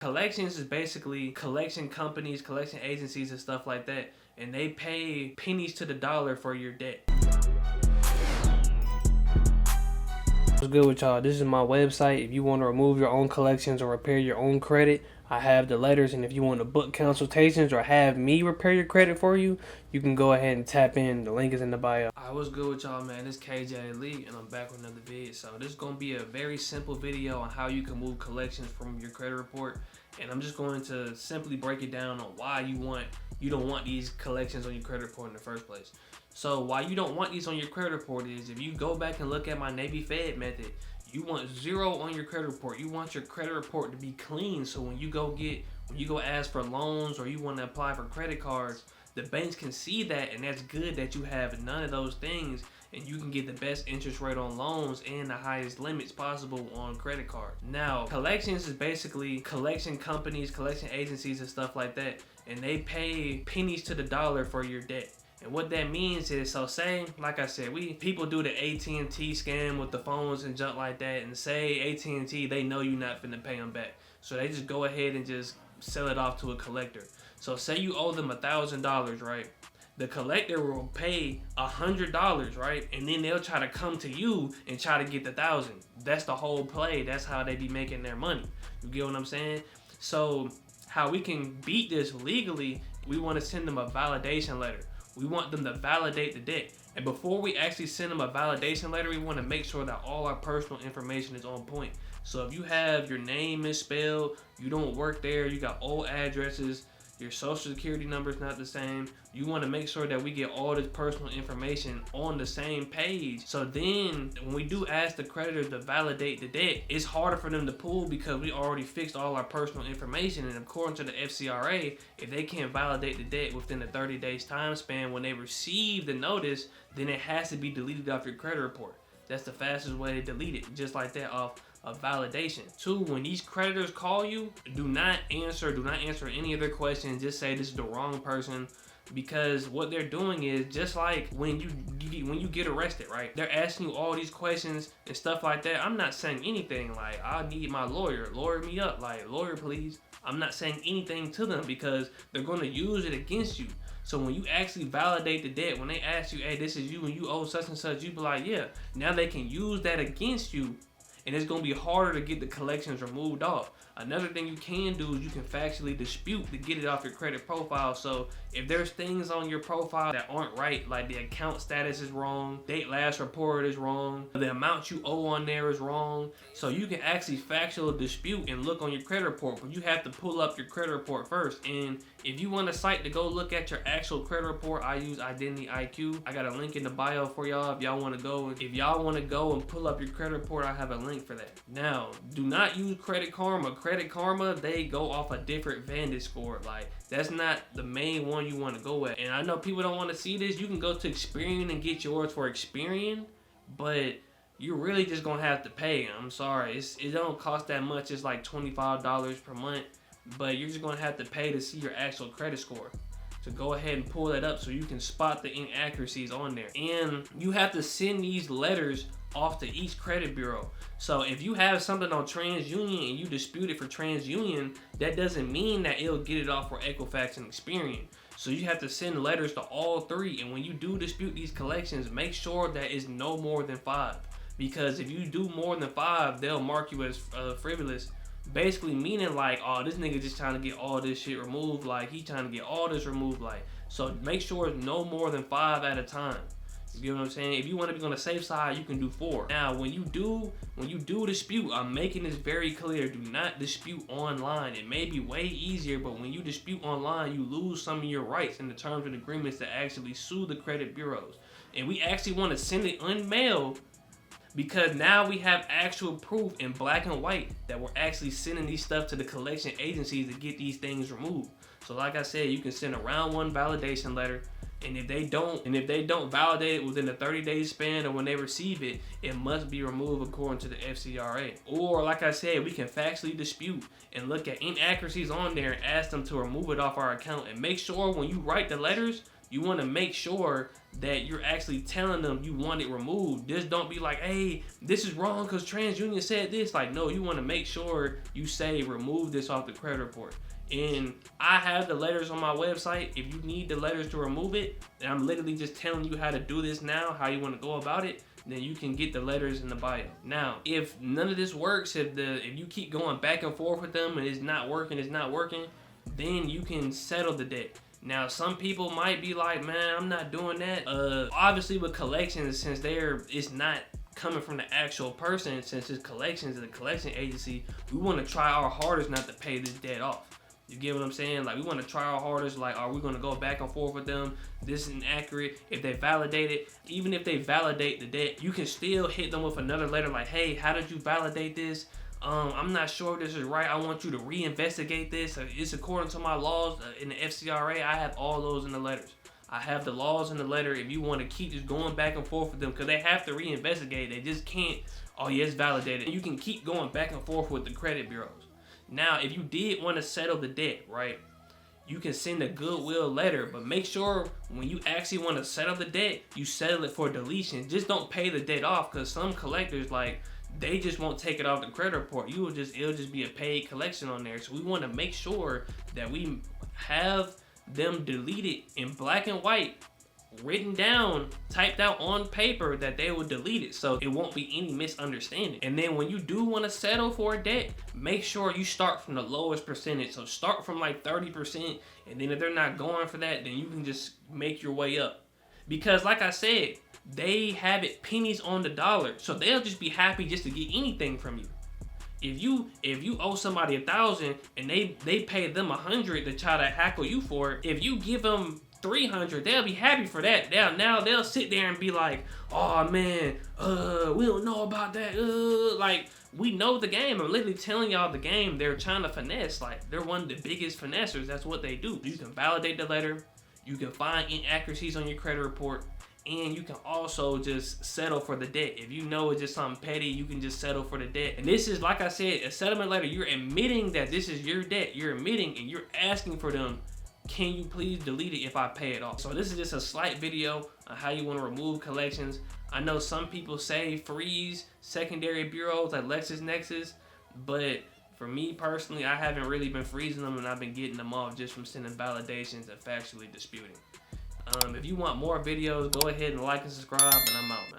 Collections is basically collection companies, collection agencies, and stuff like that, and they pay pennies to the dollar for your debt. What's good with y'all? This is my website. If you want to remove your own collections or repair your own credit, I have the letters, and if you want to book consultations or have me repair your credit for you, you can go ahead and tap in. The link is in the bio. I was good with y'all, man. This is KJ Elite, and I'm back with another vid. So this is going to be a very simple video on how you can move collections from your credit report, and I'm just going to simply break it down on why you don't want these collections on your credit report in the first place. So why you don't want these on your credit report is, if you go back and look at my Navy Fed method, you want 0 on your credit report. You want your credit report to be clean, so when you go ask for loans or you want to apply for credit cards, the banks can see that, and that's good that you have none of those things, and you can get the best interest rate on loans and the highest limits possible on credit cards. Now, collections is basically collection companies, collection agencies, and stuff like that, and they pay pennies to the dollar for your debt. And what that means is, so say, like I said, people do the AT&T scam with the phones and junk like that, and say AT&T, they know you're not finna pay them back, so they just go ahead and just sell it off to a collector. So say you owe them $1,000, right? The collector will pay $100, right? And then they'll try to come to you and try to get the 1,000. That's the whole play. That's how they be making their money. You get what I'm saying? So how we can beat this legally, we want to send them a validation letter. We want them to validate the debt. And before we actually send them a validation letter, we want to make sure that all our personal information is on point. So if you have your name misspelled, you don't work there, you got old addresses, your social security number is not the same, you want to make sure that we get all this personal information on the same page. So then when we do ask the creditor to validate the debt, it's harder for them to pull because we already fixed all our personal information. And according to the FCRA, if they can't validate the debt within the 30 days time span when they receive the notice, then it has to be deleted off your credit report. That's the fastest way to delete it, just like that, off of validation. 2, when these creditors call you, do not answer any of their questions. Just say this is the wrong person, because what they're doing is just like when you get arrested, right? They're asking you all these questions and stuff like that. I'm not saying anything like, I need my lawyer me up, like, lawyer please. I'm not saying anything to them because they're going to use it against you. So when you actually validate the debt, when they ask you, hey, this is you and you owe such and such, you be like, yeah. Now they can use that against you, and it's going to be harder to get the collections removed off. Another thing you can do is you can factually dispute to get it off your credit profile. So if there's things on your profile that aren't right, like the account status is wrong, date last report is wrong, the amount you owe on there is wrong, so you can actually factually dispute and look on your credit report, but you have to pull up your credit report first. And if you want a site to go look at your actual credit report, I use Identity IQ. I got a link in the bio for y'all if y'all want to go. If y'all want to go and pull up your credit report, I have a link for that. Now, do not use Credit Karma. Credit Karma, they go off a different Vantage score. Like, that's not the main one you want to go at. And I know people don't want to see this. You can go to Experian and get yours for Experian, but you're really just gonna have to pay. I'm sorry, it don't cost that much. It's like $25 per month, but you're just gonna have to pay to see your actual credit score. So go ahead and pull that up so you can spot the inaccuracies on there. And you have to send these letters off to each credit bureau. So if you have something on TransUnion and you dispute it for TransUnion, that doesn't mean that it'll get it off for Equifax and Experian. So you have to send letters to all 3. And when you do dispute these collections, make sure that it's no more than 5. Because if you do more than 5, they'll mark you as frivolous. Basically meaning like, oh, this nigga just trying to get all this shit removed. Like, he trying to get all this removed. Like, so make sure it's no more than 5 at a time. You get what I'm saying? If you want to be on the safe side, you can do 4. Now, when you do dispute, I'm making this very clear. Do not dispute online. It may be way easier, but when you dispute online, you lose some of your rights in the terms and agreements to actually sue the credit bureaus. And we actually want to send it unmailed, because now we have actual proof in black and white that we're actually sending these stuff to the collection agencies to get these things removed. So like I said, you can send a round 1 validation letter, and if they don't validate it within the 30-day span or when they receive it, it must be removed according to the FCRA. Or like I said, we can factually dispute and look at inaccuracies on there and ask them to remove it off our account. And make sure when you write the letters, You want to make sure that you're actually telling them you want it removed. Just don't be like, hey, this is wrong because TransUnion said this. Like, no, you want to make sure you say remove this off the credit report. And I have the letters on my website. If you need the letters to remove it, and I'm literally just telling you how to do this now, how you want to go about it, then you can get the letters in the bio. Now, if none of this works, if you keep going back and forth with them and it's not working, then you can settle the debt. Now, some people might be like, man, I'm not doing that. Obviously with collections, since it's not coming from the actual person, since it's collections and the collection agency, we want to try our hardest not to pay this debt off. You get what I'm saying? Like, we want to try our hardest. Like, are we going to go back and forth with them? This is inaccurate. If they validate it, even if they validate the debt, you can still hit them with another letter like, hey, how did you validate this? I'm not sure if this is right. I want you to reinvestigate this. It's according to my laws in the FCRA. I have all those in the letters. I have the laws in the letter. If you want to keep just going back and forth with them, because they have to reinvestigate. They just can't, oh, yeah, it's validated. You can keep going back and forth with the credit bureaus. Now, if you did want to settle the debt, right, you can send a goodwill letter, but make sure when you actually want to settle the debt, you settle it for deletion. Just don't pay the debt off, because some collectors, like, they just won't take it off the credit report. It'll just be a paid collection on there. So we want to make sure that we have them deleted in black and white, written down, typed out on paper, that they will delete it so it won't be any misunderstanding. And then when you do want to settle for a debt, make sure you start from the lowest percentage. So start from like 30%, and then if they're not going for that, then you can just make your way up. Because like I said, they have it pennies on the dollar, so they'll just be happy just to get anything from you. If you owe somebody 1,000 and they pay them 100 to try to hackle you for it, if you give them 300, they'll be happy for that. They'll sit there and be like, oh man, we don't know about that. Like, we know the game. I'm literally telling y'all the game. They're trying to finesse. Like, they're one of the biggest finessers. That's what they do. You can validate the letter. You can find inaccuracies on your credit report. And you can also just settle for the debt. If you know it's just something petty, you can just settle for the debt. And this is, like I said, a settlement letter. You're admitting that this is your debt. You're admitting and you're asking for them, can you please delete it if I pay it off? So this is just a slight video on how you want to remove collections. I know some people say freeze secondary bureaus like LexisNexis, but for me personally, I haven't really been freezing them, and I've been getting them off just from sending validations and factually disputing. If you want more videos, go ahead and like and subscribe, and I'm out.